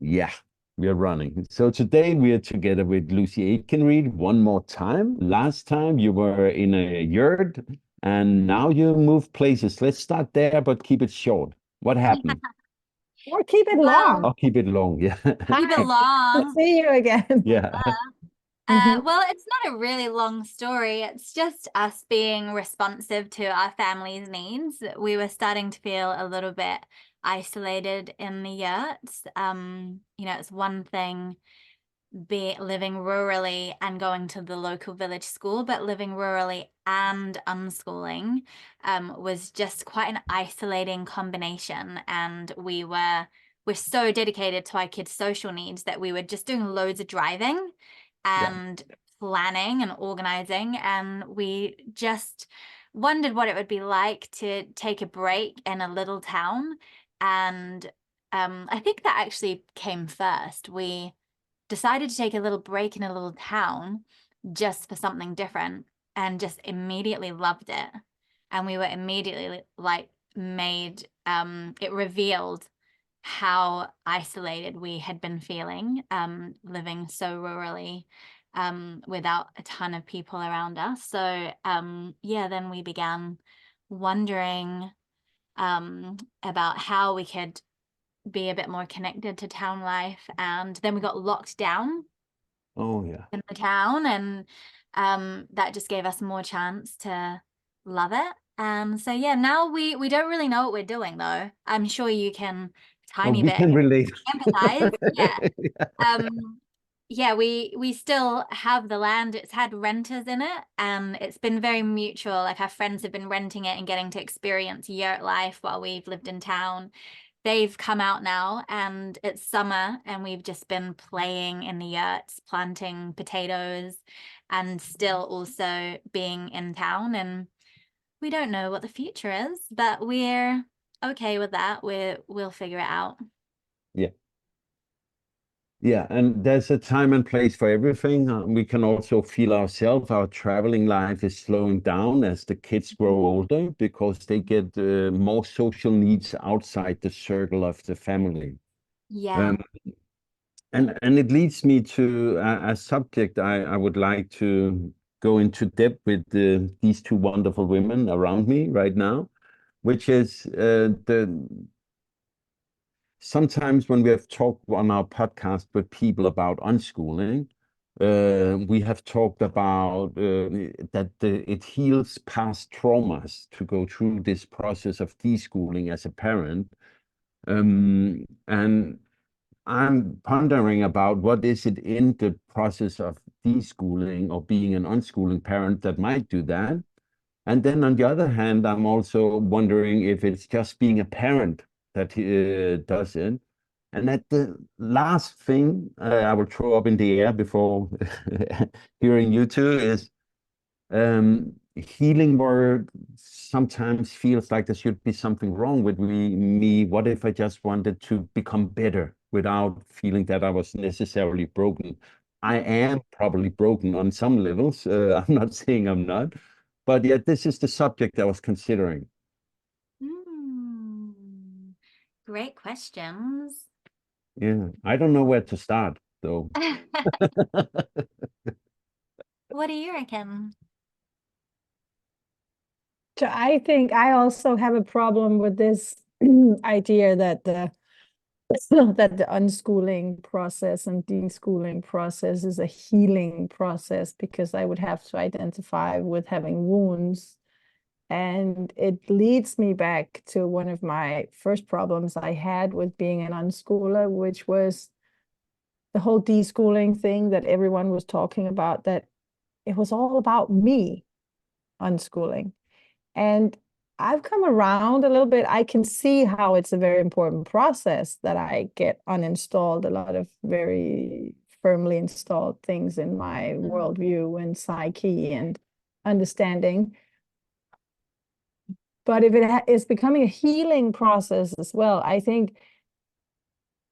Yeah, we are running. So today we are together with Lucy AitkenRead one more time. Last time you were in a yurt and now you move places. Let's start there, but keep it short. What happened? Or keep it Well, long. I'll keep it long. Yeah. keep it Hi, good to long. see you again. Yeah. Mhm. Well, it's not a really long story. It's just us being responsive to our family's needs. We were starting to feel a little bit isolated in the yurts. It's one thing be living rurally and going to the local village school, but living rurally and unschooling was just quite an isolating combination. And we're so dedicated to our kids' social needs that we were just doing loads of driving Yeah. and planning and organizing, and we just wondered what it would be like to take a break in a little town. And I think that actually came first. We decided to take a little break in a little town just for something different, and just immediately loved it. And we were immediately like it revealed how isolated we had been feeling, living so rurally, without a ton of people around us. So yeah, then we began wondering about how we could be a bit more connected to town life. And then we got locked down Oh, yeah. in the town, and that just gave us more chance to love it. So yeah, now we don't really know what we're doing, though. I'm sure you can Oh, tiny we bit can relate. empathize. Yeah. Yeah, we still have the land. It's had renters in it, and it's been very mutual. Like, our friends have been renting it and getting to experience yurt life while we've lived in town. They've come out now, and it's summer, and we've just been playing in the yurts, planting potatoes, and still also being in town. And we don't know what the future is, but we're okay with that. We'll figure it out. Yeah. Yeah, and there's a time and place for everything. We can also feel ourselves, our traveling life is slowing down as the kids grow older because they get more social needs outside the circle of the family. Yeah. Um, and it leads me to a subject I would like to go into depth with these two wonderful women around me right now, which is the sometimes when we have talked on our podcast with people about unschooling, we have talked about that it heals past traumas to go through this process of deschooling as a parent. And I'm pondering about what is it in the process of deschooling or being an unschooling parent that might do that. And then on the other hand, I'm also wondering if it's just being a parent that does it. And that the last thing I will throw up in the air before hearing you two is healing work sometimes feels like there should be something wrong with me. What if I just wanted to become better without feeling that I was necessarily broken? I am probably broken on some levels. I'm not saying I'm not, but yet this is the subject I was considering. Mm, great questions. Yeah, I don't know where to start though. What do you reckon? So I think I also have a problem with this idea that the that the unschooling process and deschooling process is a healing process, because I would have to identify with having wounds. And it leads me back to one of my first problems I had with being an unschooler, which was the whole deschooling thing that everyone was talking about, that it was all about me unschooling. And I've come around a little bit. I can see how it's a very important process that I get uninstalled a lot of very firmly installed things in my worldview and psyche and understanding. But if it is becoming a healing process as well, I think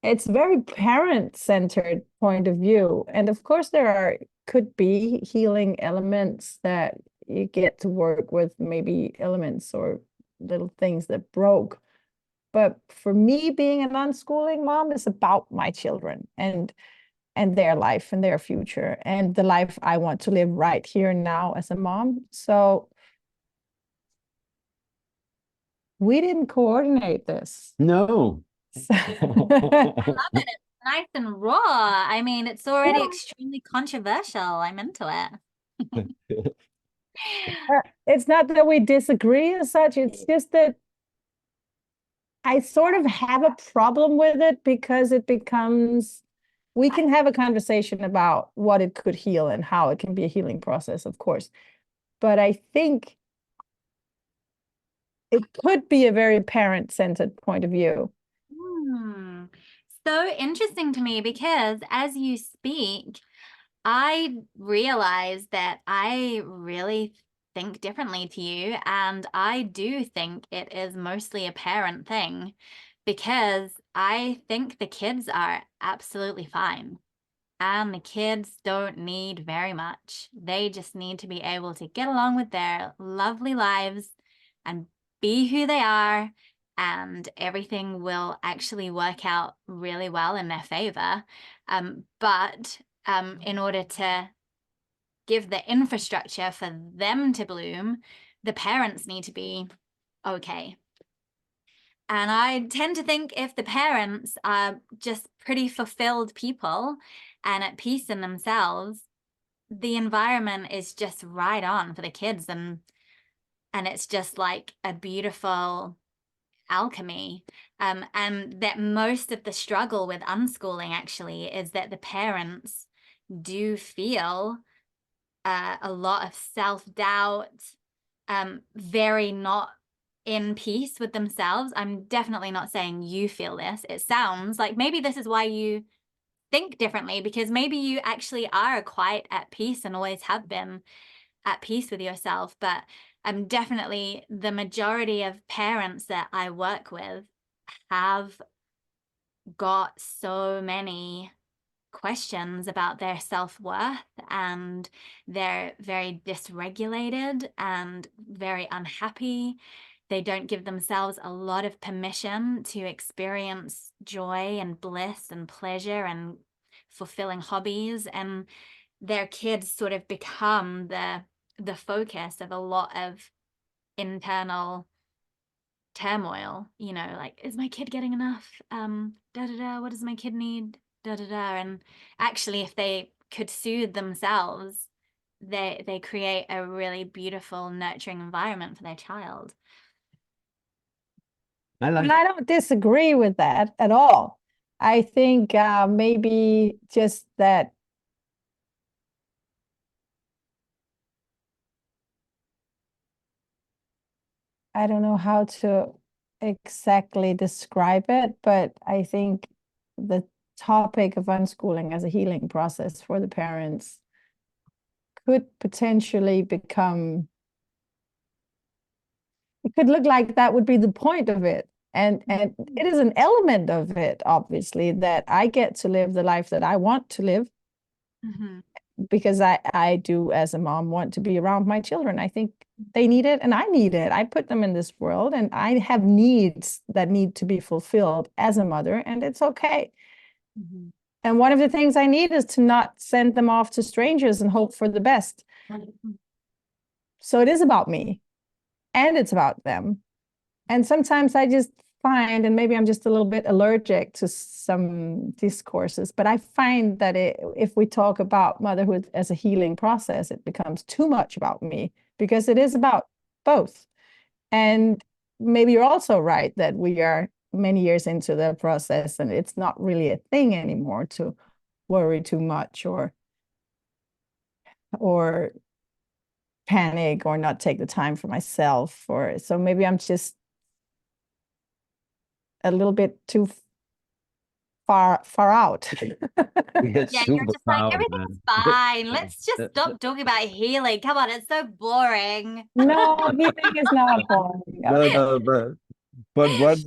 it's very parent-centered point of view. And of course, could be healing elements that you get to work with, maybe elements or little things that broke. But for me, being an unschooling mom is about my children and their life and their future and the life I want to live right here and now as a mom. So we didn't coordinate this. No. I love it. It's nice and raw. I mean, it's already extremely controversial. I'm into it. It's not that we disagree as such. It's just that I sort of have a problem with it because it becomes, we can have a conversation about what it could heal and how it can be a healing process, of course. But I think it could be a very parent-centered point of view. So interesting to me, because as you speak, I realize that I really think differently to you, and I do think it is mostly a parent thing, because I think the kids are absolutely fine, and the kids don't need very much. They just need to be able to get along with their lovely lives and be who they are, and everything will actually work out really well in their favor. But in order to give the infrastructure for them to bloom, the parents need to be okay. And I tend to think if the parents are just pretty fulfilled people and at peace in themselves, the environment is just right on for the kids, and it's just like a beautiful alchemy. And that most of the struggle with unschooling actually is that the parents do feel a lot of self-doubt, very not in peace with themselves. I'm definitely not saying you feel this. It sounds like maybe this is why you think differently, because maybe you actually are quite at peace and always have been at peace with yourself. But definitely the majority of parents that I work with have got so many questions about their self-worth, and they're very dysregulated and very unhappy. They don't give themselves a lot of permission to experience joy and bliss and pleasure and fulfilling hobbies, and their kids sort of become the focus of a lot of internal turmoil, you know, like, is my kid getting enough? What does my kid need? And actually, if they could soothe themselves, they create a really beautiful, nurturing environment for their child. I don't disagree with that at all. I think maybe just that I don't know how to exactly describe it, but I think the topic of unschooling as a healing process for the parents could potentially become, it could look like that would be the point of it. And it is an element of it, obviously, that I get to live the life that I want to live. Mm-hmm. Because I do, as a mom, want to be around my children. I think they need it and I need it. I put them in this world and I have needs that need to be fulfilled as a mother, and it's okay. Mm-hmm. And one of the things I need is to not send them off to strangers and hope for the best. Mm-hmm. So it is about me and it's about them. And sometimes I just find, and maybe I'm just a little bit allergic to some discourses, but I find that if we talk about motherhood as a healing process, it becomes too much about me, because it is about both. And maybe you're also right that we are many years into the process and it's not really a thing anymore to worry too much or panic or not take the time for myself, or so maybe I'm just a little bit too far out. Yeah, you're just like, everything's fine. Let's just stop talking about healing. Come on, it's so boring. No, healing is not boring. But what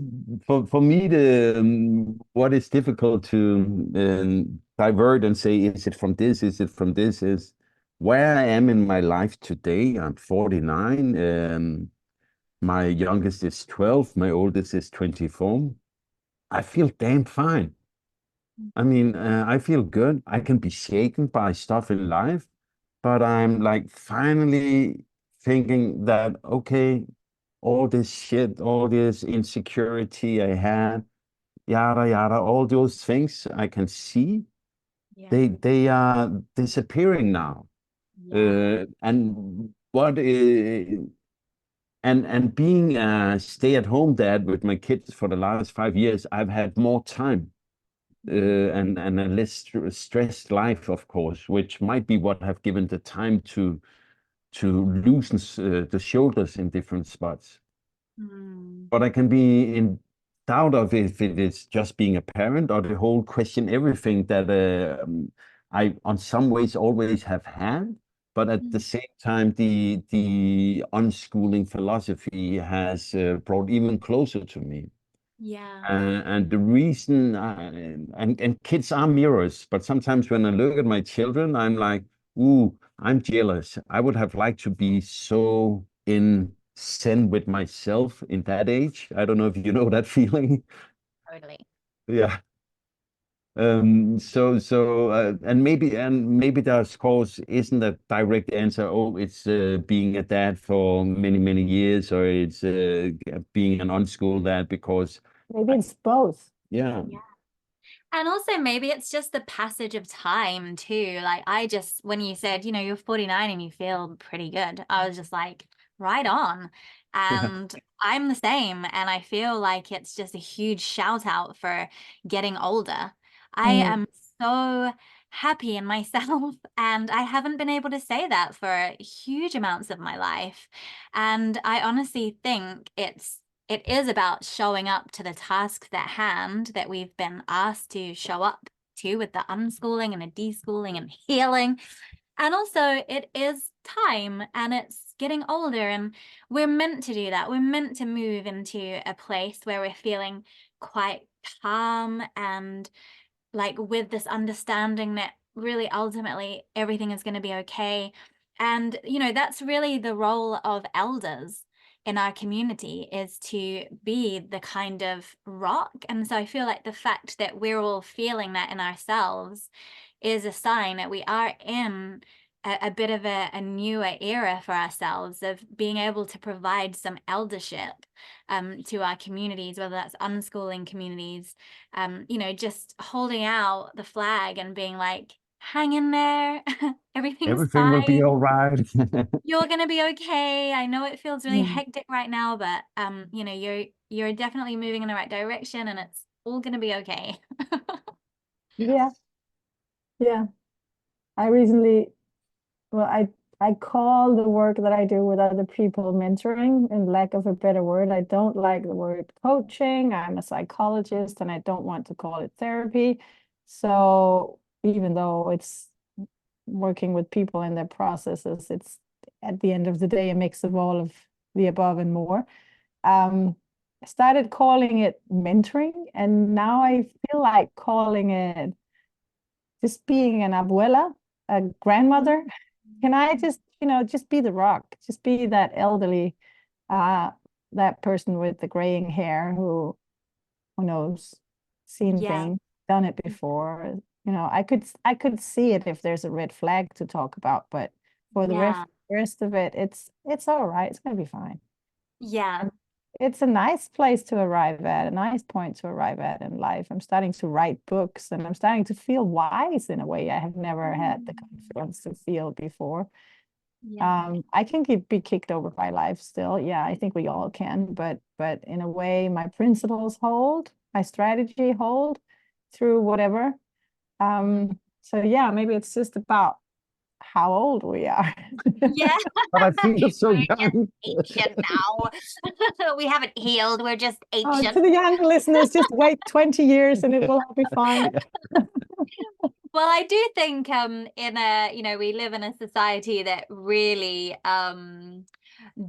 for me, the what is difficult to divert and say, is it from this? Is it from this? Is where I am in my life today. I'm 49. My youngest is 12, my oldest is 24. I feel damn fine. I mean, I feel good. I can be shaken by stuff in life, but I'm like finally thinking that, okay, all this shit, all this insecurity I had, yada, yada, all those things I can see, Yeah. they are disappearing now. Yeah. And what is, and being a stay-at-home dad with my kids for the last 5 years, I've had more time and a less stressed life, of course, which might be what have given the time to loosen the shoulders in different spots. Mm. But I can be in doubt of if it is just being a parent or the whole question, everything that I, on some ways, always have had. But at the same time, the unschooling philosophy has brought even closer to me. Yeah. And the reason, and kids are mirrors, but sometimes when I look at my children, I'm like, ooh, I'm jealous. I would have liked to be so in zen with myself in that age. I don't know if you know that feeling. Totally. Yeah. And maybe there's course isn't a direct answer. Oh, it's being a dad for many, many years, or it's being an unschooled dad because Maybe it's both. yeah. Yeah. And also maybe it's just the passage of time too. Like I just, when you said, you know, you're 49 and you feel pretty good, I was just like, right on. Yeah. And I'm the same. And I feel like it's just a huge shout out for getting older. I Mm. am so happy in myself and I haven't been able to say that for huge amounts of my life. And I honestly think it is about showing up to the tasks at hand that we've been asked to show up to with the unschooling and the deschooling and healing. And also it is time and it's getting older and we're meant to do that. We're meant to move into a place where we're feeling quite calm and like with this understanding that really ultimately everything is going to be okay. And, you know, that's really the role of elders in our community is to be the kind of rock. And so I feel like the fact that we're all feeling that in ourselves is a sign that we are in a bit of a newer era for ourselves of being able to provide some eldership to our communities, whether that's unschooling communities, you know, just holding out the flag and being like, hang in there, everything's Everything will be fine. all right. You're gonna be okay. I know it feels really Mm. hectic right now, but you know, you're definitely moving in the right direction and it's all gonna be okay. Yeah, yeah. I recently, well, I call the work that I do with other people mentoring, in lack of a better word. I don't like the word coaching. I'm a psychologist and I don't want to call it therapy. So even though it's working with people and their processes, it's at the end of the day a mix of all of the above and more. I started calling it mentoring, and now I feel like calling it just being an abuela, a grandmother. Can I just, just be the rock, just be that elderly, uh, that person with the graying hair who knows, seen Yeah. things, done it before. I could see it if there's a red flag to talk about, but for the Yeah. rest of it, it's all right. It's gonna be fine. Yeah. And it's a nice place to arrive at, a nice point to arrive at in life. I'm starting to write books and I'm starting to feel wise in a way I have never had the confidence to feel before. Yeah. I can be kicked over by life still. Yeah, I think we all can, but in a way, my principles hold, my strategy hold through whatever. So yeah, maybe it's just about how old we are. Yeah. But I feel so We're just young. ancient now. We haven't healed. We're just Oh, ancient. to the young listeners, just wait 20 years and it will all be fine. Well, I do think in a, you know, we live in a society that really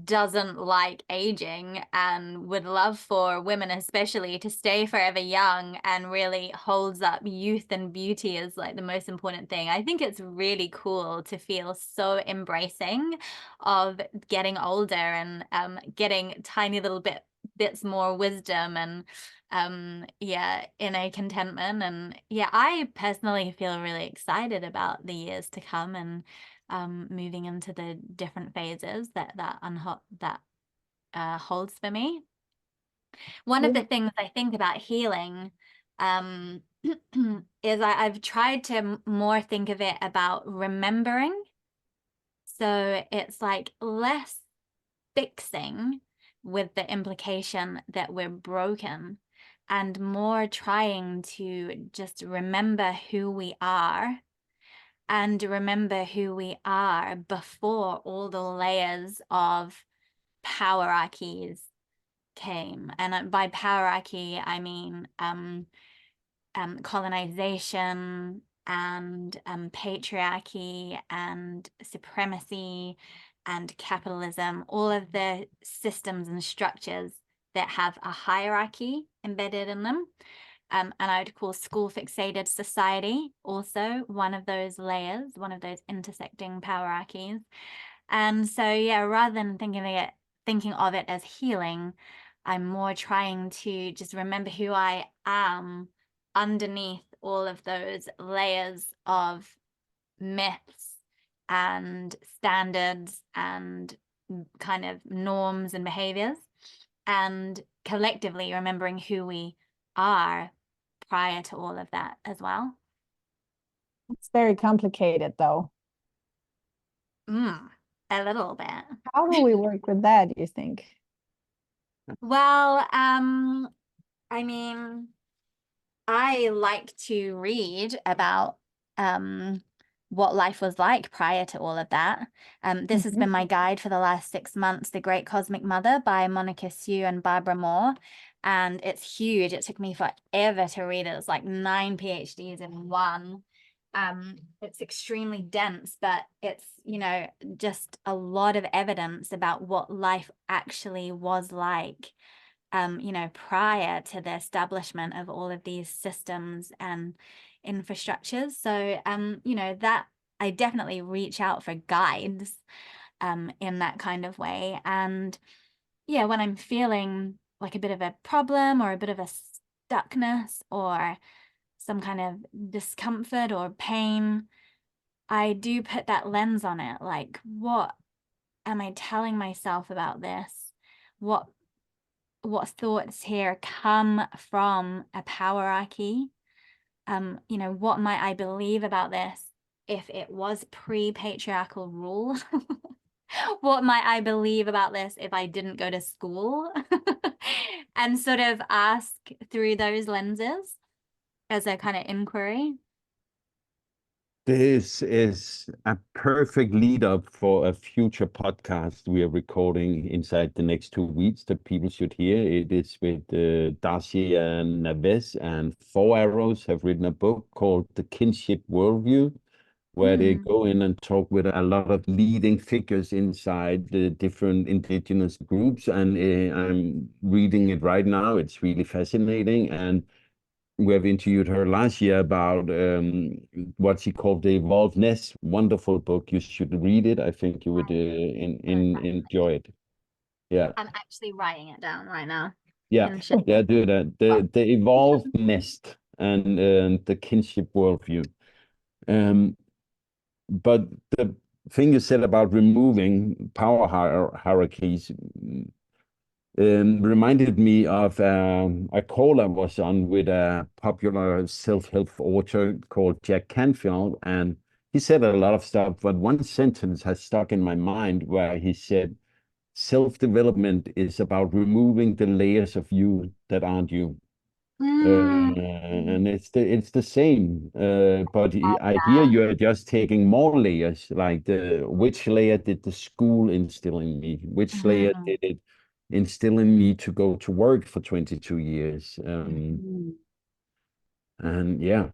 doesn't like aging and would love for women especially to stay forever young and really holds up youth and beauty as like the most important thing. I think it's really cool to feel so embracing of getting older and getting tiny little bits more wisdom and yeah, inner contentment. And yeah, I personally feel really excited about the years to come and moving into the different phases that holds for me. One of the things I think about healing is I've tried to more think of it about remembering. So it's like less fixing with the implication that we're broken and more trying to just remember who we are and remember who we are before all the layers of powerarchies came. And by powerarchy, I mean colonization and patriarchy and supremacy and capitalism, all of the systems and structures that have a hierarchy embedded in them. And I would call school fixated society also one of those layers, one of those intersecting powerarchies. And so, yeah, rather than thinking of it as healing, I'm more trying to just remember who I am underneath all of those layers of myths and standards and kind of norms and behaviors, and collectively remembering who we are prior to all of that as well. It's very complicated, though. A little bit. How do we work with that, do you think? Well, I mean, I like to read about what life was like prior to all of that. This has been my guide for the last 6 months, The Great Cosmic Mother by Monica Sue and Barbara Moore. And it's huge. It took me forever to read it. It's like 9 PhDs in one. It's extremely dense, but it's, you know, just a lot of evidence about what life actually was like, you know, prior to the establishment of all of these systems and infrastructures. So, you know, that I definitely reach out for guides in that kind of way. And yeah, when I'm feeling like a bit of a problem or a bit of a stuckness or some kind of discomfort or pain, I do put that lens on it. Like, what am I telling myself about this? What thoughts here come from a powerarchy? You know, what might I believe about this if it was pre-patriarchal rule? What might I believe about this if I didn't go to school? And sort of ask through those lenses as a kind of inquiry. This is a perfect lead up for a future podcast we are recording inside the next 2 weeks that people should hear. It is with Darcia Naves, and Four Arrows have written a book called The Kinship Worldview, where they go in and talk with a lot of leading figures inside the different indigenous groups. And I'm reading it right now. It's really fascinating. And we have interviewed her last year about what she called the evolvedness. Wonderful book. You should read it. I think you would enjoy it. Yeah. I'm actually writing it down right now. Yeah. Yeah, do that. The evolved nest and the kinship worldview. But the thing you said about removing power hierarchies reminded me of a call I was on with a popular self-help author called Jack Canfield, and he said a lot of stuff, but one sentence has stuck in my mind where he said, self-development is about removing the layers of you that aren't you. And it's the same, but I hear you're just taking more layers, like which layer did the school instill in me? Which layer did it instill in me to go to work for 22 years? And yeah.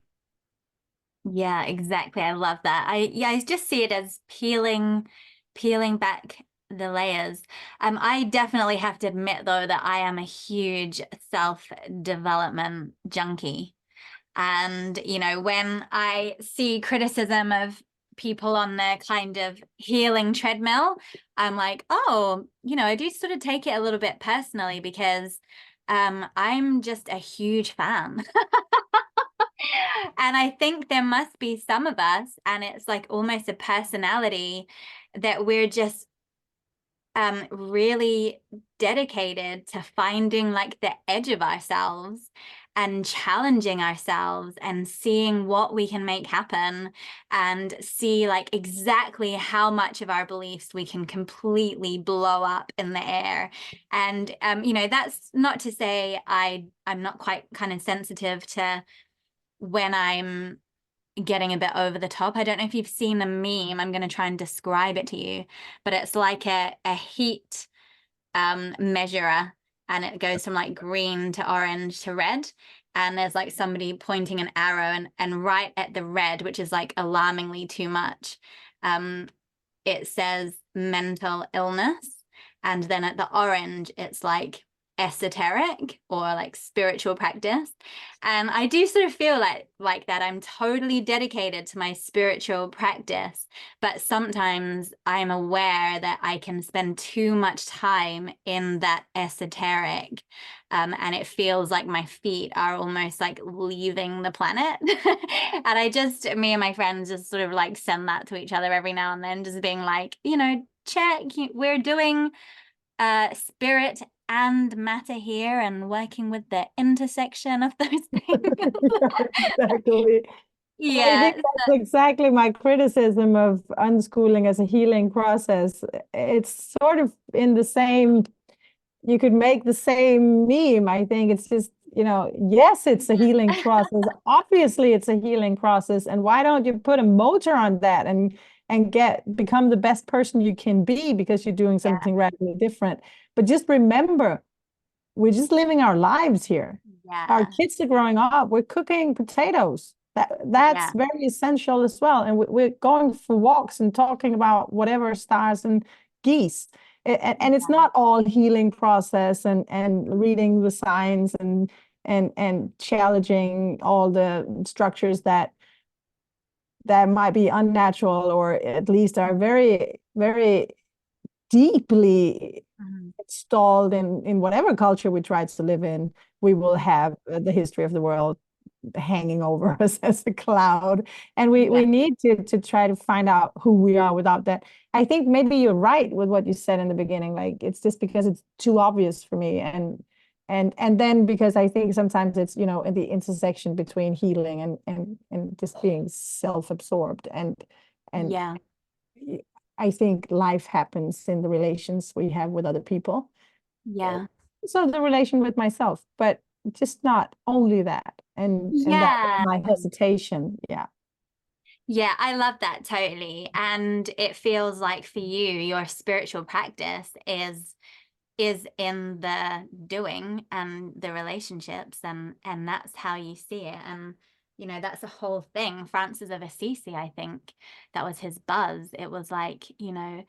Yeah, exactly. I love that. I just see it as peeling back the layers. I definitely have to admit, though, that I am a huge self-development junkie. And, you know, when I see criticism of people on the kind of healing treadmill, I'm like, oh, you know, I do sort of take it a little bit personally, because I'm just a huge fan. And I think there must be some of us, and it's like almost a personality, that we're just really dedicated to finding like the edge of ourselves and challenging ourselves and seeing what we can make happen, and see like exactly how much of our beliefs we can completely blow up in the air. And you know, that's not to say I'm not quite kind of sensitive to when I'm getting a bit over the top. I don't know if you've seen the meme. I'm going to try and describe it to you, but it's like a heat measurer, and it goes from like green to orange to red, and there's like somebody pointing an arrow, and right at the red, which is like alarmingly too much, it says mental illness, and then at the orange it's like esoteric or like spiritual practice. And I do sort of feel like that I'm totally dedicated to my spiritual practice, but sometimes I'm aware that I can spend too much time in that esoteric, and it feels like my feet are almost like leaving the planet. And me and my friends just sort of like send that to each other every now and then, just being like, you know, check, we're doing spirit and matter here, and working with the intersection of those things. Exactly. I Yeah. think that's exactly my criticism of unschooling as a healing process. It's sort of in the same, you could make the same meme. I think it's just, you know, yes, it's a healing process. Obviously, it's a healing process. And why don't you put a motor on that and become the best person you can be, because you're doing something radically different. But just remember, we're just living our lives here. Our kids are growing up. We're cooking potatoes. That's very essential as well. And we're going for walks and talking about whatever, stars and geese. And it's not all healing process and reading the signs and challenging all the structures that might be unnatural, or at least are very, very deeply installed in whatever culture we try to live in. We will have the history of the world hanging over us as a cloud, and we need to try to find out who we are without that. I think maybe you're right with what you said in the beginning, like it's just because it's too obvious for me, and then because I think sometimes it's, you know, in the intersection between healing and just being self-absorbed, and I think life happens in the relations we have with other people. So the relation with myself, but just not only that. And that my hesitation. Yeah, I love that totally. And it feels like for you, your spiritual practice is in the doing and the relationships, and that's how you see it. And you know, that's the whole thing. Francis of Assisi, I think that was his buzz. It was like, you know,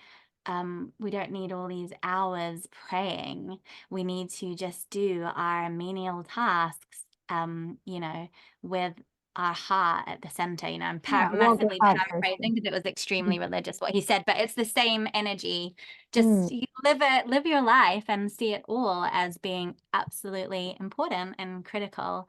we don't need all these hours praying. We need to just do our menial tasks, you know, with our heart at the center. You know, I'm massively paraphrasing because it was extremely religious what he said, but it's the same energy. Just you live your life and see it all as being absolutely important and critical,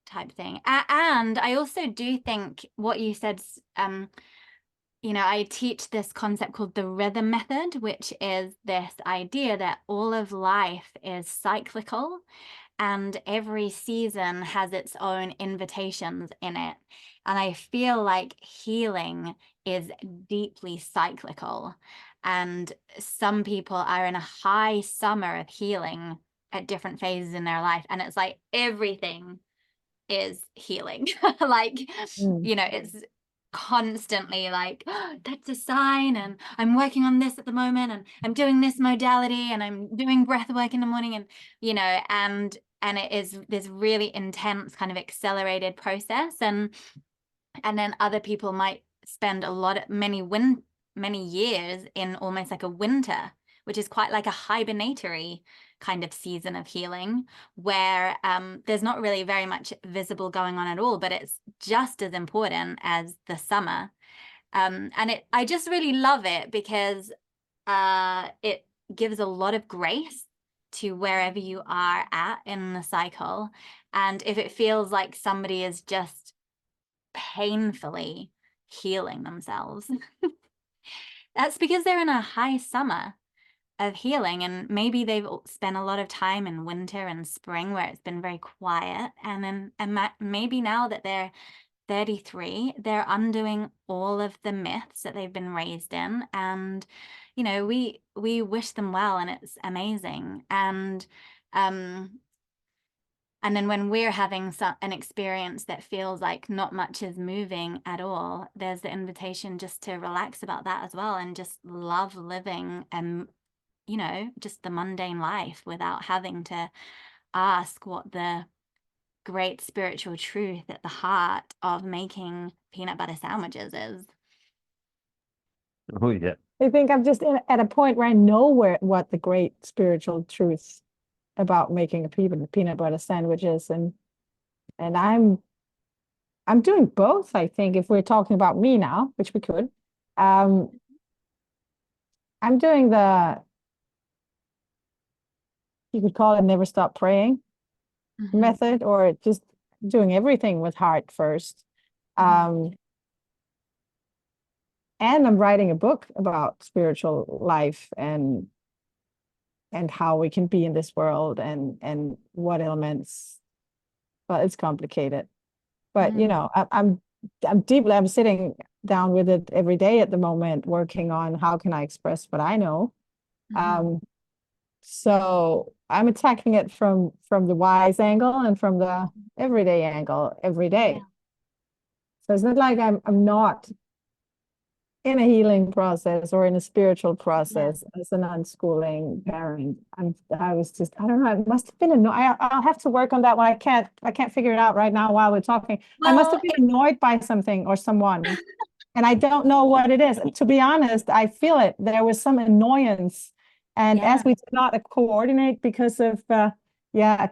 type thing. And I also do think what you said, you know, I teach this concept called the rhythm method, which is this idea that all of life is cyclical, and every season has its own invitations in it. And I feel like healing is deeply cyclical. And some people are in a high summer of healing at different phases in their life. And it's like everything is healing. Like, you know, it's constantly like, oh, that's a sign, and I'm working on this at the moment, and I'm doing this modality, and I'm doing breath work in the morning, and you know, and it is this really intense kind of accelerated process. And then other people might spend many many years in almost like a winter, which is quite like a hibernatory kind of season of healing, where there's not really very much visible going on at all, but it's just as important as the summer. And I just really love it because it gives a lot of grace to wherever you are at in the cycle. And if it feels like somebody is just painfully healing themselves, that's because they're in a high summer of healing, and maybe they've spent a lot of time in winter and spring where it's been very quiet, and then maybe now that they're 33, they're undoing all of the myths that they've been raised in, and you know, we wish them well, and it's amazing. And then when we're having an experience that feels like not much is moving at all, there's the invitation just to relax about that as well, and just love living and, you know, just the mundane life without having to ask what the great spiritual truth at the heart of making peanut butter sandwiches is. Oh, yeah. I think I'm just at a point where I know what the great spiritual truth about making a peanut butter sandwich is, and I'm doing both. I think if we're talking about me now, which we could, I'm doing you could call it never stop praying method, or just doing everything with heart first. And I'm writing a book about spiritual life and how we can be in this world, and what elements. Well, it's complicated, but you know, I'm sitting down with it every day at the moment, working on how can I express what I know. So I'm attacking it from the wise angle and from the everyday angle every day. Yeah. So it's not like I'm not in a healing process or in a spiritual process as an unschooling parent. I was just, I don't know, it must have been annoying. I'll have to work on that one. I can't figure it out right now while we're talking. Well, I must have been annoyed by something or someone, and I don't know what it is. To be honest, I feel it. There was some annoyance. And as we did not coordinate because of a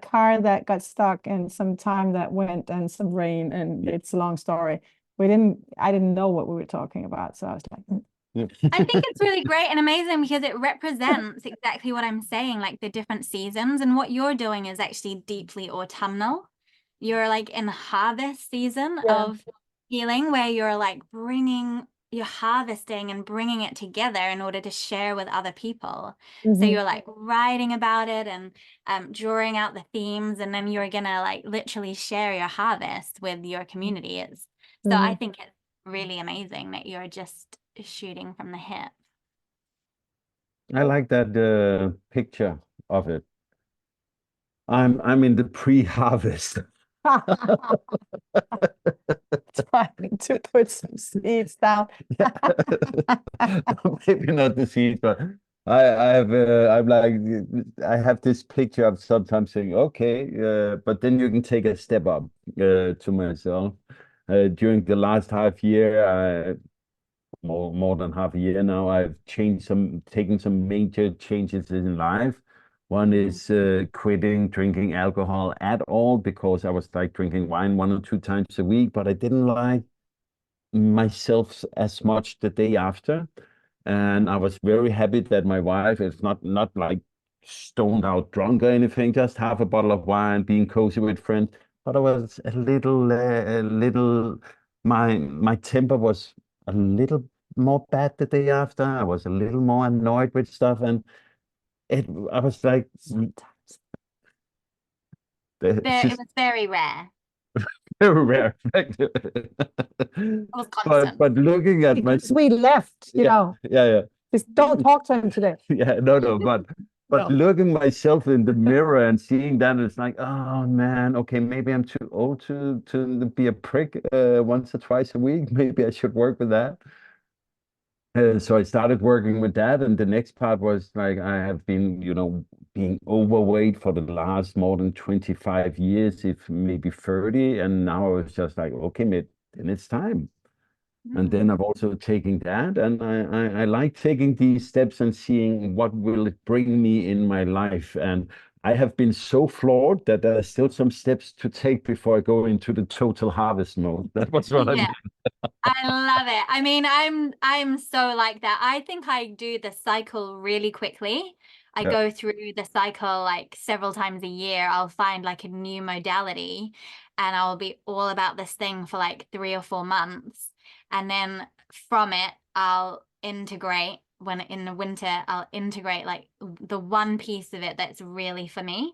car that got stuck and some time that went and some rain, and it's a long story. I didn't know what we were talking about. So I was like, I think it's really great and amazing because it represents exactly what I'm saying, like the different seasons. And what you're doing is actually deeply autumnal. You're like in harvest season of healing, where you're like you're harvesting and bringing it together in order to share with other people. So you're like writing about it and drawing out the themes, and then you're gonna like literally share your harvest with your community. So I think it's really amazing that you're just shooting from the hip. I like that picture of it. I'm in the pre-harvest. Trying to put some seeds down. Maybe not the seeds, but I have this picture of sometimes saying, okay, but then you can take a step up to myself. During the last half year, more than half a year now, I've taken some major changes in life. One is quitting drinking alcohol at all, because I was like drinking wine 1 or 2 times a week, but I didn't like myself as much the day after. And I was very happy that my wife is not like stoned out drunk or anything, just half a bottle of wine, being cozy with friends. But I was a little, my temper was a little more bad the day after. I was a little more annoyed with stuff, and I was like, it was very rare. Very rare. But looking at because we left, you know. Yeah. Just don't talk to him today. Yeah, no, but No. looking myself in the mirror and seeing that, it's like, oh man, okay, maybe I'm too old to be a prick once or twice a week. Maybe I should work with that. So I started working with that, and the next part was like, I have been, you know, being overweight for the last more than 25 years, if maybe 30, and now I was just like, okay, mate, then it's time. And then I've also taken that, and I like taking these steps and seeing what will it bring me in my life. And I have been so flawed that there are still some steps to take before I go into the total harvest mode. That was what I Yeah. mean. I love it. I mean, I'm so like that. I think I do the cycle really quickly. I Yeah. go through the cycle like several times a year. I'll find like a new modality and I'll be all about this thing for like 3 or 4 months. And then from it, I'll integrate when in the winter, I'll integrate like the one piece of it that's really for me.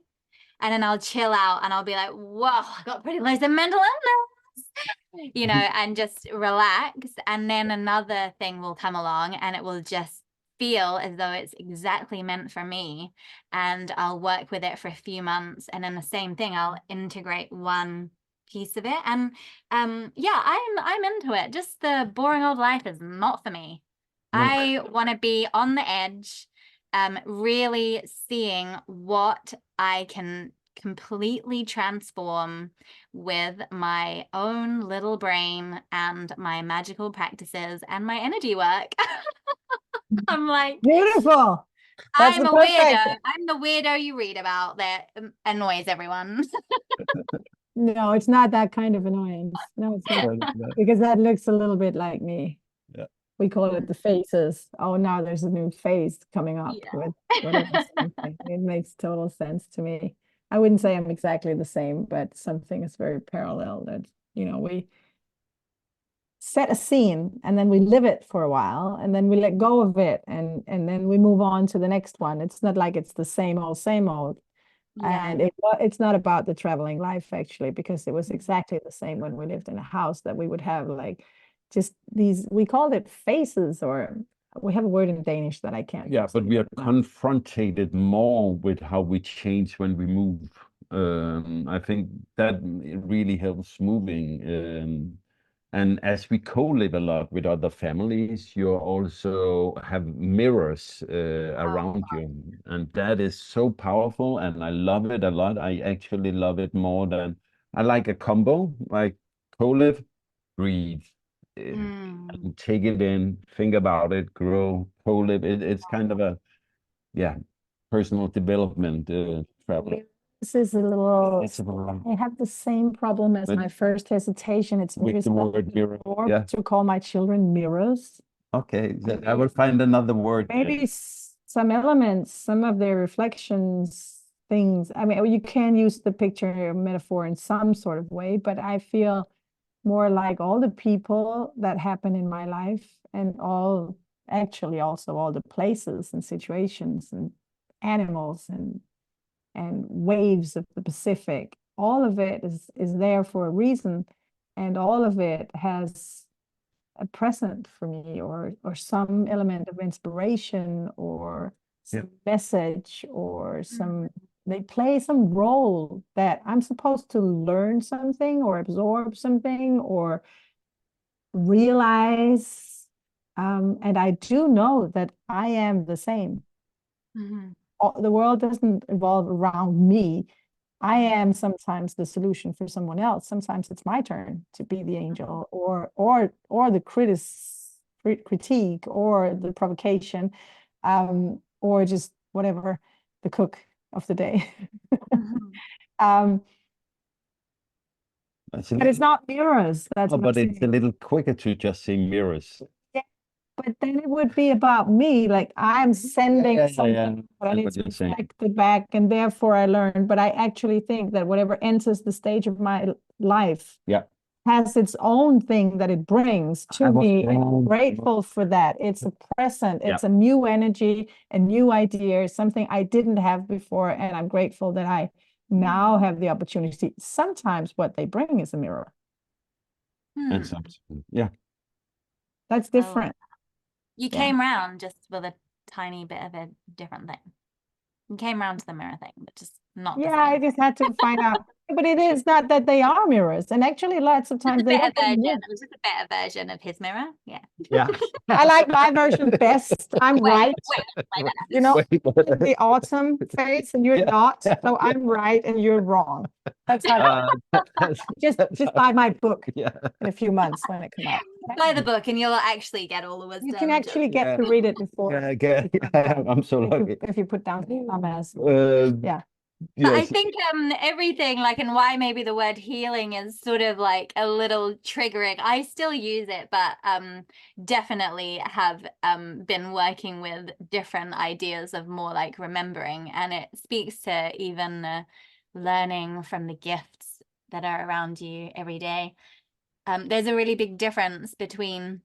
And then I'll chill out and I'll be like, whoa, I got pretty loads of mental illness, you know, and just relax. And then another thing will come along and it will just feel as though it's exactly meant for me. And I'll work with it for a few months. And then the same thing, I'll integrate one piece of it. And yeah, I'm into it. Just the boring old life is not for me. No. I want to be on the edge, really seeing what I can completely transform with my own little brain and my magical practices and my energy work. I'm like, Beautiful. That's I'm the a perfect. weirdo. I'm the weirdo you read about that annoys everyone. No, it's not that kind of annoyance. No, it's not. Because that looks a little bit like me. Yeah. We call it the phases. Oh, now there's a new phase coming up Yeah. with whatever something. It makes total sense to me. I wouldn't say I'm exactly the same, but something is very parallel that, you know, we set a scene and then we live it for a while and then we let go of it and then we move on to the next one. It's not like it's the same old. Yeah. And it's not about the traveling life actually, because it was exactly the same when we lived in a house, that we would have like just these, we called it phases, or we have a word in Danish that I can't Yeah, use but we are now. confronted more with how we change when we move. I think that it really helps moving. And as we co-live a lot with other families, you also have mirrors around you. And that is so powerful. And I love it a lot. I actually love it more than I like a combo, like co-live, breathe. And take it in, think about it, grow, co-live. It's kind of a, yeah, personal development travel. This is a little, It's a little I have the same problem as But- my first hesitation. It's with the word mirror. Yeah. to call my children mirrors. Okay, I will find another word. Maybe some elements, some of their reflections, things. I mean, you can use the picture metaphor in some sort of way, but I feel more like all the people that happen in my life and actually also all the places and situations and animals and waves of the Pacific, all of it is there for a reason, and all of it has a present for me, or some element of inspiration, or some message, or some, they play some role that I'm supposed to learn something or absorb something or realize. And I do know that I am the same. The world doesn't evolve around me. I am sometimes the solution for someone else. Sometimes it's my turn to be the angel, or the critique, or the provocation, or just whatever, the cook of the day. But it's not mirrors. That's what I'm but it's a saying. little quicker to just say mirrors. But then it would be about me, like I'm sending something, but I need to reflect it back, and therefore I learn. But I actually think that whatever enters the stage of my life has its own thing that it brings to me. I'm grateful for that. It's a present, it's a new energy, a new idea, something I didn't have before, and I'm grateful that I now have the opportunity. Sometimes what they bring is a mirror. And sometimes, That's different. You came round just with a tiny bit of a different thing. You came round to the mirror thing, but just not. Yeah, I just had to find out. But it is not that they are mirrors, and actually lots of times they don't. It was just a better version of his mirror. Yeah. I like my version best. I'm right. You know, the autumn phase, and you're not. So I'm right and you're wrong. That's how just buy my book in a few months when it comes out. Buy the book and you'll actually get all the wisdom. You can actually get Yeah. to read it before. I'm so lucky. If you put down the comments. Yeah. But I Yes. think everything, like, and why maybe the word healing is sort of like a little triggering. I still use it, but definitely have been working with different ideas of more like remembering, and it speaks to even learning from the gifts that are around you every day. There's a really big difference between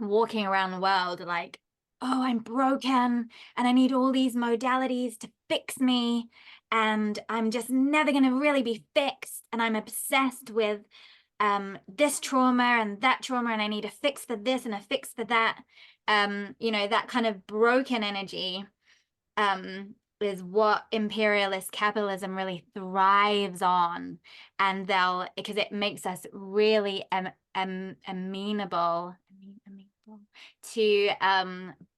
walking around the world like, oh, I'm broken and I need all these modalities to fix me, and I'm just never going to really be fixed, and I'm obsessed with this trauma and that trauma, and I need a fix for this and a fix for that. You know, that kind of broken energy is what imperialist capitalism really thrives on, and because it makes us really amenable to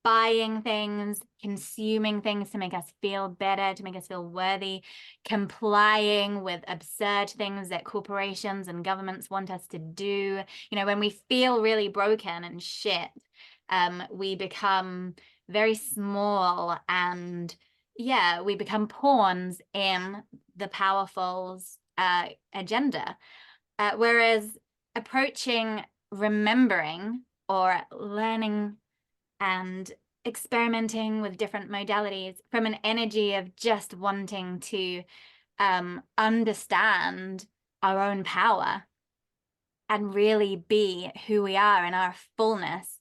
buying things, consuming things to make us feel better, to make us feel worthy, complying with absurd things that corporations and governments want us to do. You know, when we feel really broken and shit, we become very small, and yeah, we become pawns in the powerful's agenda. Whereas approaching remembering or learning and experimenting with different modalities from an energy of just wanting to understand our own power and really be who we are in our fullness,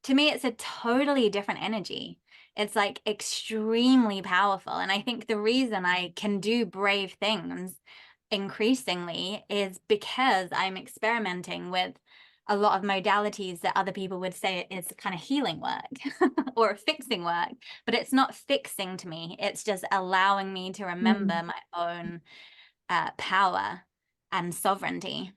to me, it's a totally different energy. It's like extremely powerful. And I think the reason I can do brave things increasingly is because I'm experimenting with a lot of modalities that other people would say is kind of healing work or fixing work, but it's not fixing to me. It's just allowing me to remember my own power and sovereignty.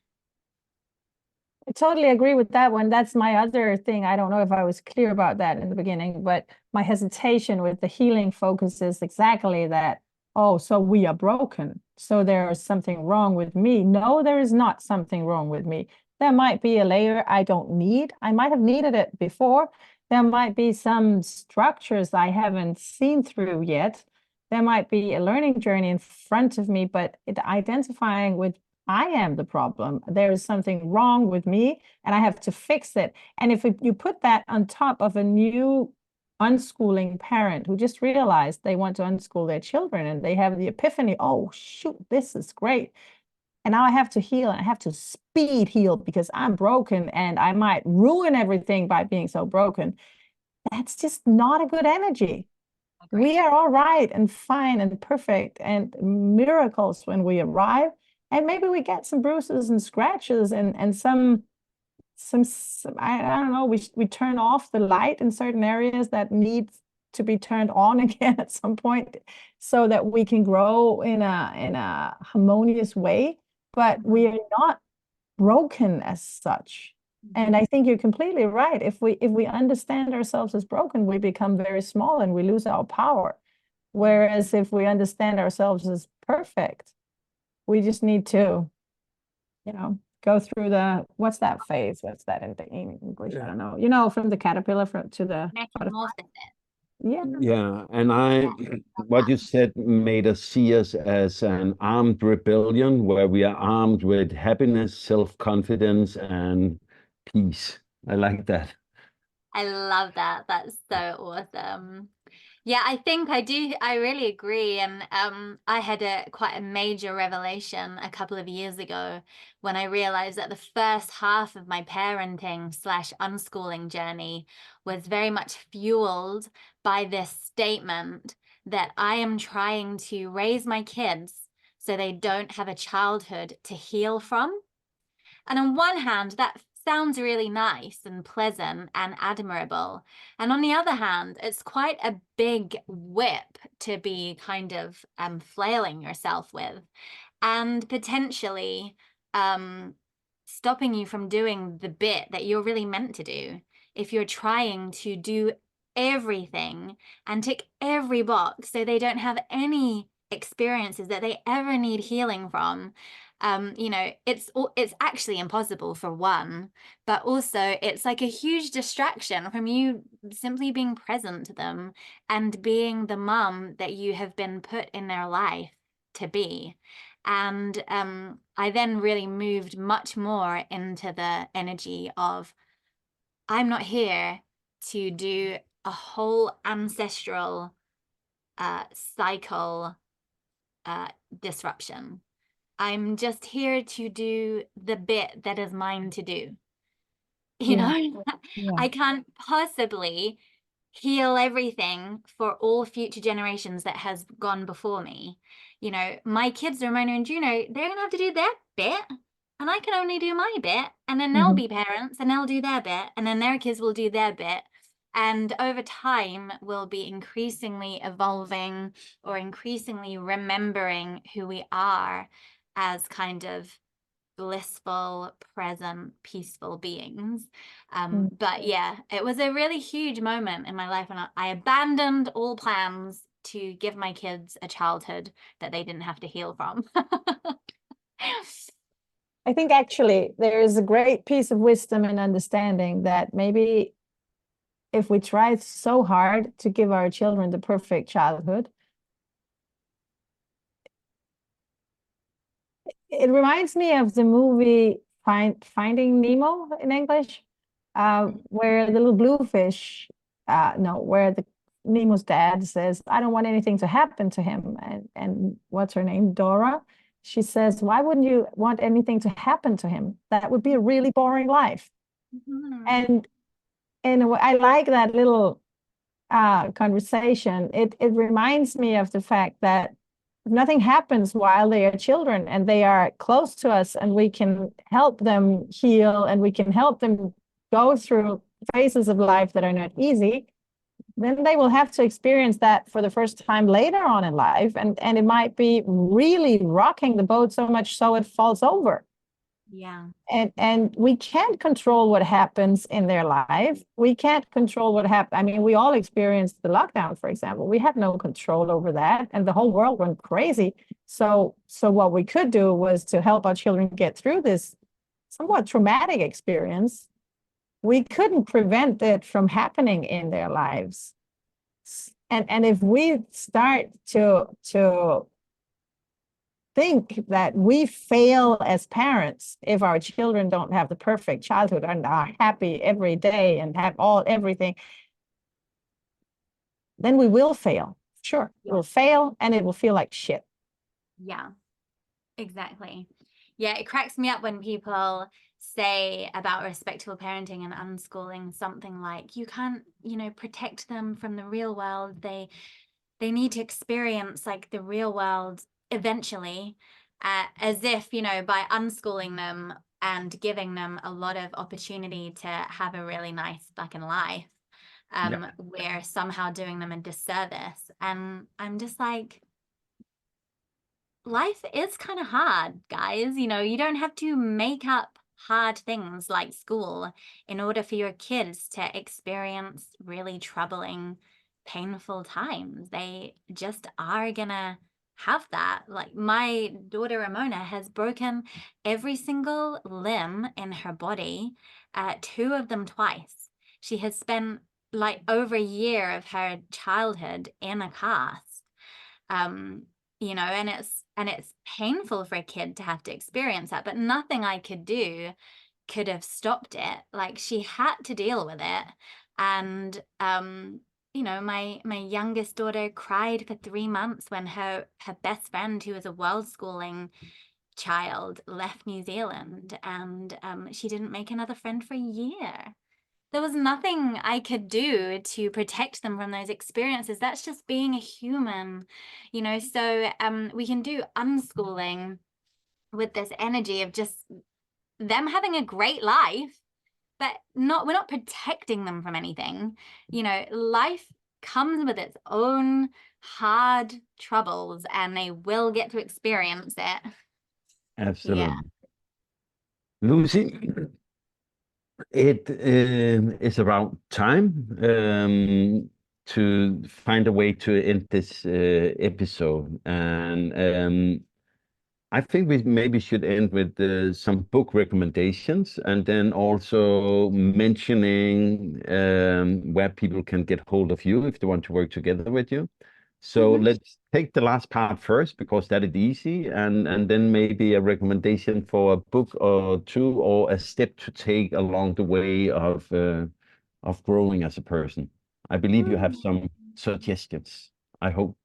I totally agree with that one. That's my other thing. I don't know if I was clear about that in the beginning, but my hesitation with the healing focus is exactly that. Oh, so we are broken. So there is something wrong with me. No, there is not something wrong with me. There might be a layer I don't need. I might have needed it before. There might be some structures I haven't seen through yet. There might be a learning journey in front of me, but identifying with I am the problem. There is something wrong with me and I have to fix it. And if you put that on top of a new unschooling parent who just realized they want to unschool their children and they have the epiphany, oh, shoot, this is great. And now I have to heal and I have to speed heal because I'm broken and I might ruin everything by being so broken. That's just not a good energy. We are all right and fine and perfect and miracles when we arrive. And maybe we get some bruises and scratches and some I don't know, we turn off the light in certain areas that need to be turned on again at some point so that we can grow in a harmonious way. But we are not broken as such. And I think you're completely right. If we understand ourselves as broken, we become very small and we lose our power. Whereas if we understand ourselves as perfect, we just need to, go through what's that phase? What's that in English? I don't know. From the caterpillar to the Metamorphosis. Yeah, and what you said made us see us as an armed rebellion where we are armed with happiness, self-confidence, and peace. I like that. I love that. That's so awesome. Yeah, I think I do. I really agree. And I had quite a major revelation a couple of years ago when I realized that the first half of my parenting / unschooling journey was very much fueled by this statement that I am trying to raise my kids so they don't have a childhood to heal from. And on one hand, that sounds really nice and pleasant and admirable. And on the other hand, it's quite a big whip to be kind of flailing yourself with, and potentially stopping you from doing the bit that you're really meant to do. If you're trying to do everything and tick every box so they don't have any experiences that they ever need healing from, It's actually impossible for one, but also it's like a huge distraction from you simply being present to them and being the mum that you have been put in their life to be. And I then really moved much more into the energy of, I'm not here to do a whole ancestral cycle disruption. I'm just here to do the bit that is mine to do. I can't possibly heal everything for all future generations that has gone before me. My kids, Ramona and Juno, they're gonna have to do their bit, and I can only do my bit, and then they'll be parents and they'll do their bit, and then their kids will do their bit. And over time, we'll be increasingly evolving or increasingly remembering who we are as kind of blissful, present, peaceful beings. But yeah, it was a really huge moment in my life, and I abandoned all plans to give my kids a childhood that they didn't have to heal from. I think actually there is a great piece of wisdom and understanding that maybe if we try so hard to give our children the perfect childhood, it reminds me of the movie Finding Nemo in English, where the little bluefish, where Nemo's dad says, "I don't want anything to happen to him." And what's her name? Dora. She says, "Why wouldn't you want anything to happen to him? That would be a really boring life." And I like that little conversation. It reminds me of the fact that nothing happens while they are children and they are close to us, and we can help them heal and we can help them go through phases of life that are not easy. Then they will have to experience that for the first time later on in life, and it might be really rocking the boat so much so it falls over. Yeah. And we can't control what happens in their life. We can't control what happens. I mean, we all experienced the lockdown, for example. We had no control over that, and the whole world went crazy. So what we could do was to help our children get through this somewhat traumatic experience. We couldn't prevent it from happening in their lives. And if we start to think that we fail as parents if our children don't have the perfect childhood and are happy every day and have everything, then we will fail. Sure, we'll fail and it will feel like shit. Yeah, exactly. Yeah, it cracks me up when people say about respectful parenting and unschooling something like, you can't, protect them from the real world. They need to experience like the real world eventually, as if, by unschooling them and giving them a lot of opportunity to have a really nice fucking life, we're somehow doing them a disservice. And I'm just like, life is kind of hard, guys. You don't have to make up hard things like school in order for your kids to experience really troubling, painful times. They just are gonna have that. Like my daughter Ramona has broken every single limb in her body, 2 of them twice. She has spent like over a year of her childhood in a cast. And it's painful for a kid to have to experience that, but nothing I could do could have stopped it. Like she had to deal with it. And my youngest daughter cried for 3 months when her best friend, who was a world schooling child, left New Zealand, and she didn't make another friend for a year. There was nothing I could do to protect them from those experiences. That's just being a human, so we can do unschooling with this energy of just them having a great life, but we're not protecting them from anything. Life comes with its own hard troubles, and they will get to experience it. Absolutely. Yeah. Lucy, it is around time to find a way to end this episode. And I think we maybe should end with some book recommendations and then also mentioning where people can get hold of you if they want to work together with you. So let's take the last part first because that is easy, and then maybe a recommendation for a book or two or a step to take along the way of growing as a person. I believe you have some suggestions, I hope.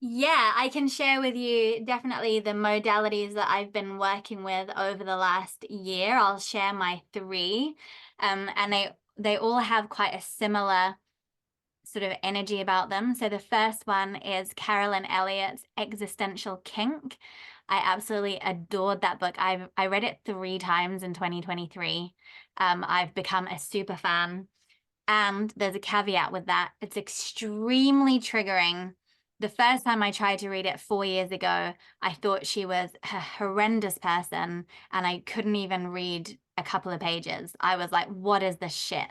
Yeah, I can share with you definitely the modalities that I've been working with over the last year. I'll share my three, and they all have quite a similar sort of energy about them. So the first one is Carolyn Elliott's Existential Kink. I absolutely adored that book. I read it 3 times in 2023. I've become a super fan. And there's a caveat with that. It's extremely triggering. The first time I tried to read it 4 years ago, I thought she was a horrendous person and I couldn't even read a couple of pages. I was like, what is this shit?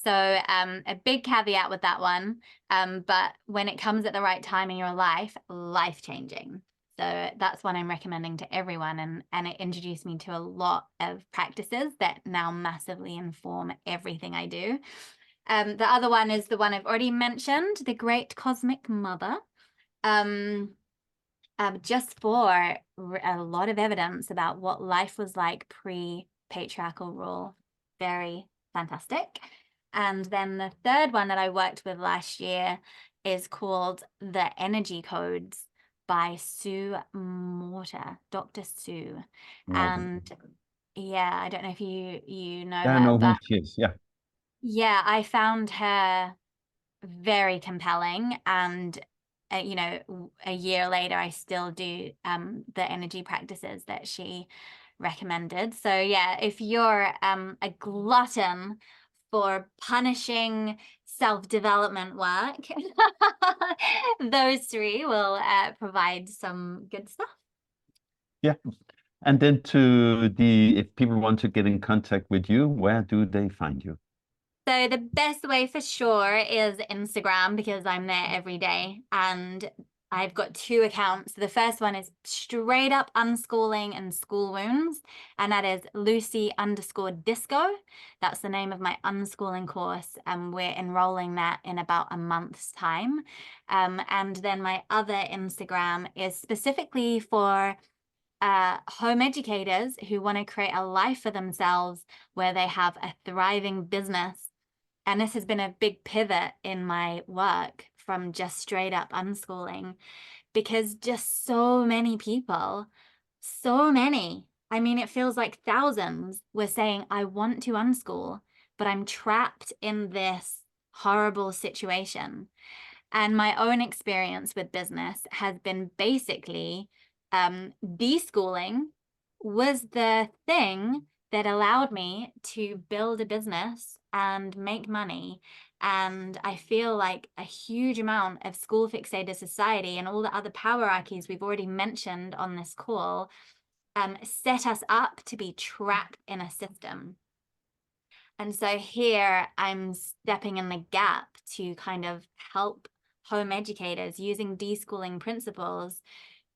So a big caveat with that one. But when it comes at the right time in your life, life-changing. So that's one I'm recommending to everyone. And it introduced me to a lot of practices that now massively inform everything I do. The other one is the one I've already mentioned, The Great Cosmic Mother. Just for a lot of evidence about what life was like pre-patriarchal rule. Very fantastic. And then the third one that I worked with last year is called The Energy Codes by Sue Morter, Dr. Sue. And yeah, I don't know if you know Yeah, I her, know who but she is. Yeah. yeah, I found her very compelling. And you know, a year later, I still do the energy practices that she recommended. So yeah, if you're a glutton for punishing self-development work, those 3 will provide some good stuff. Yeah. And then if people want to get in contact with you, where do they find you? So the best way for sure is Instagram because I'm there every day and I've got 2 accounts. The first one is straight up unschooling and school wounds, and that is Lucy_disco. That's the name of my unschooling course, and we're enrolling that in about a month's time. And then my other Instagram is specifically for home educators who want to create a life for themselves where they have a thriving business. And this has been a big pivot in my work from just straight up unschooling, because just so many people, I mean, it feels like thousands were saying, I want to unschool, but I'm trapped in this horrible situation. And my own experience with business has been basically deschooling was the thing that allowed me to build a business and make money. And I feel like a huge amount of school fixated society and all the other power hierarchies we've already mentioned on this call set us up to be trapped in a system. And so here I'm stepping in the gap to kind of help home educators using deschooling principles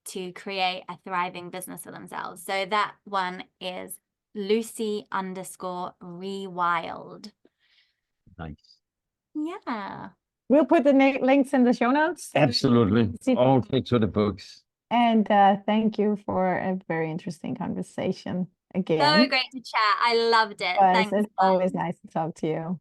to create a thriving business for themselves. So that one is Lucy_rewild. Nice. Yeah. We'll put the links in the show notes. Absolutely. All links to the books. And thank you for a very interesting conversation again. So great to chat. I loved it. But Thanks. it's always nice to talk to you.